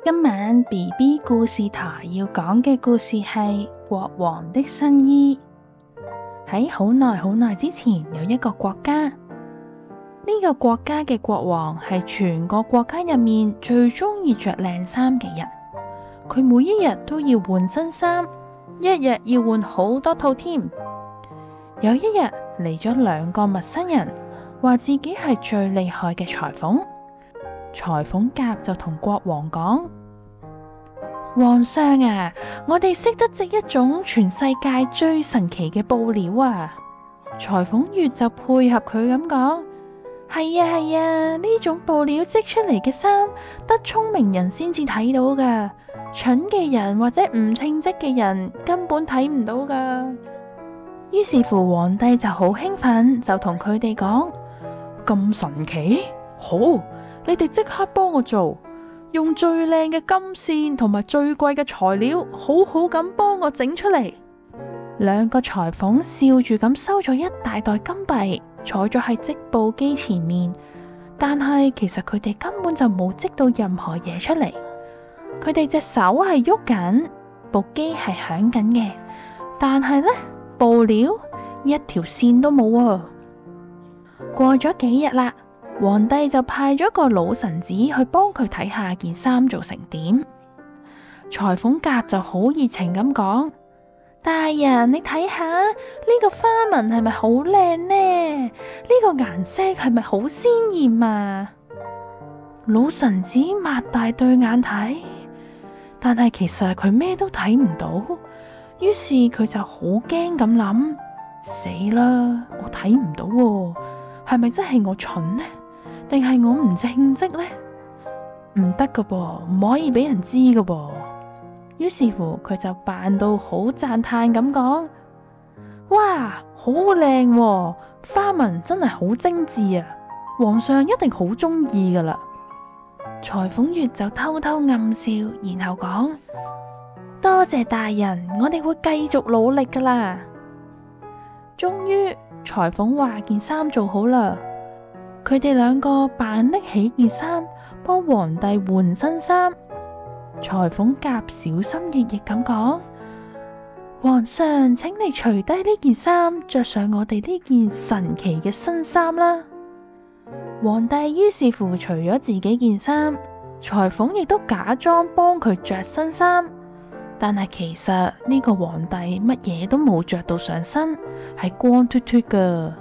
今晚 BB 故事台要講嘅故事係國王的新衣。喺好耐好耐之前，有一個國家，呢個國家嘅國王係全個國家入面最中意着靚衫嘅人。佢每一日都要換新衫，一日要換好多套添。有一日嚟咗2個陌生人，話自己係最厲害嘅裁縫。裁縫甲就同國王講：皇上啊，我哋識得織一種全世界最神奇嘅布料啊！裁縫乙就配合佢咁講：係啊，呢種布料織出嚟嘅衫，得聰明人先至睇到噶，蠢嘅人或者唔稱職嘅人根本睇唔到噶。於是乎，皇帝就好興奮，就同佢哋講：咁神奇，好！你哋即刻幫我做，用最靚嘅金線同埋最貴嘅材料，好好咁幫我整出嚟。2個裁縫笑住咁收咗一大袋金幣，坐咗喺織布機前面。但係其實佢哋根本就冇織到任何嘢出嚟。佢哋隻手係喐緊，部機係響緊嘅，但係呢，布料一條線都冇啊。過咗幾日啦，皇帝就派咗個老臣子去幫佢睇下件衫做成點。裁縫甲就好熱情咁講：大人，你睇下呢個花紋係咪好靚呢？呢個顏色係咪好鮮艷啊？老臣子擘大對眼睇，但係其實佢咩都睇唔到。於是佢就好驚咁諗：死啦，我睇唔到喎，係咪真係我蠢呢？定係我唔稱職呢？唔得噶噃，唔可以俾人知噶噃。於是乎，佢就扮到好讚嘆咁講：哇，好靚喎，花紋真係好精緻啊！皇上一定好中意噶啦。裁縫乙就偷偷暗笑，然後講：多謝大人，我哋會繼續努力噶啦。終於，裁縫話件衫做好啦。佢哋2個扮拎起件衫，幫皇帝換新衫。裁縫甲小心翼翼咁講：皇上，請你除低呢件衫，着上我哋呢件神奇嘅新衫啦。皇帝於是乎除咗自己件衫，裁縫亦都假裝幫佢着新衫。但係其實呢個皇帝乜嘢都冇着到上身，係光脫脫噶。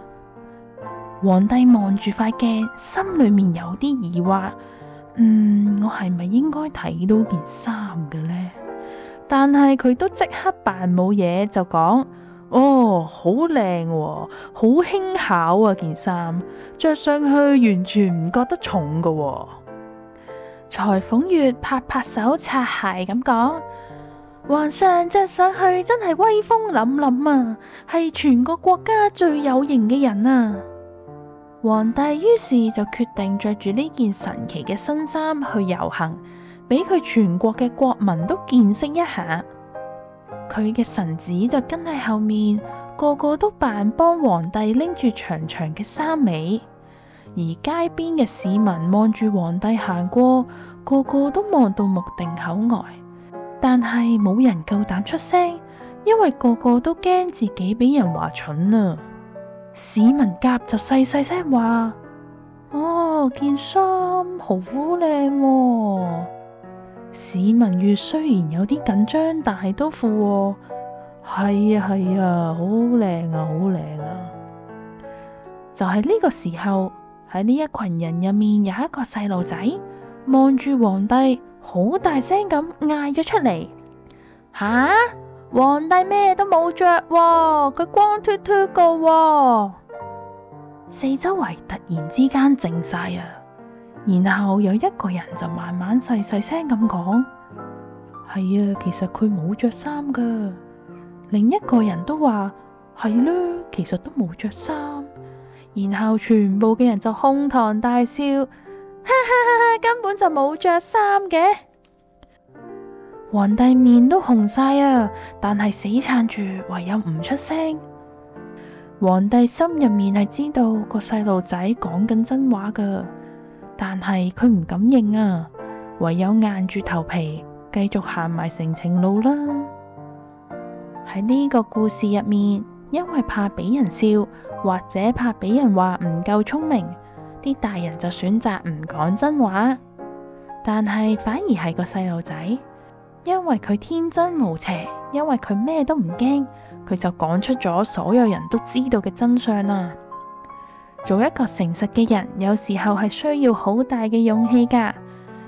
皇帝望住塊鏡，心裏面有啲疑惑，我係咪應該睇到件衫嘅呢？但係佢都即刻扮冇嘢，就講：哦，好靚喎，好輕巧啊！件衫着上去完全唔覺得重噶喎。裁縫乙拍拍手擦鞋咁講：皇上着上去真係威風凜凜啊，係全個國家最有型嘅人啊！皇帝於是就決定着住呢件神奇嘅新衫去遊行，俾佢全國嘅國民都見識一下。佢嘅臣子就跟喺後面，個個都扮幫皇帝拎住長長嘅衫尾。而街邊嘅市民望住皇帝行過，個個都望到目定口呆，但係冇人夠膽出聲，因為個個都驚自己俾人話蠢啊。市民甲就細細聲話：哦，件衫好靚喎。市民乙雖然有啲緊張，但係都附和：係啊，好靚啊，好靚啊。就係呢個時候，喺呢一群人入面有一個細路仔望住皇帝，好大聲咁嗌咗出嚟：吓！皇帝咩都冇着喎，佢光脫脫個喎。四周圍突然之間靜晒啊，然後有一個人就慢慢細細聲咁講：係啊，其實佢冇着衫噶。另一個人都話：係啦，其實都冇着衫。然後全部嘅人就哄堂大笑，哈哈哈，根本就冇着衫嘅。皇帝面都紅晒啊，但係死撐住，唯有唔出聲。皇帝心入面係知道個細路仔講緊真話噶，但係佢唔敢認啊。唯有硬住頭皮繼續行埋成程路啦。喺呢個故事入面，因為怕俾人笑，或者怕俾人話唔夠聰明，啲大人就選擇唔講真話。但係反而係個細路仔，因為佢天真無邪，因為佢咩都唔驚，佢就講出咗所有人都知道嘅真相啊！做一個誠實嘅人，有時候係需要好大嘅勇氣㗎，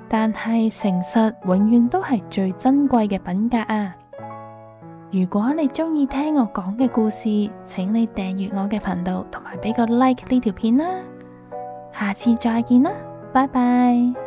但係誠實永遠都係最珍貴嘅品格啊！如果你鍾意聽我講嘅故事，請你訂閱我嘅頻道，同埋俾個 like 呢條片啦！下次再見啦，拜拜！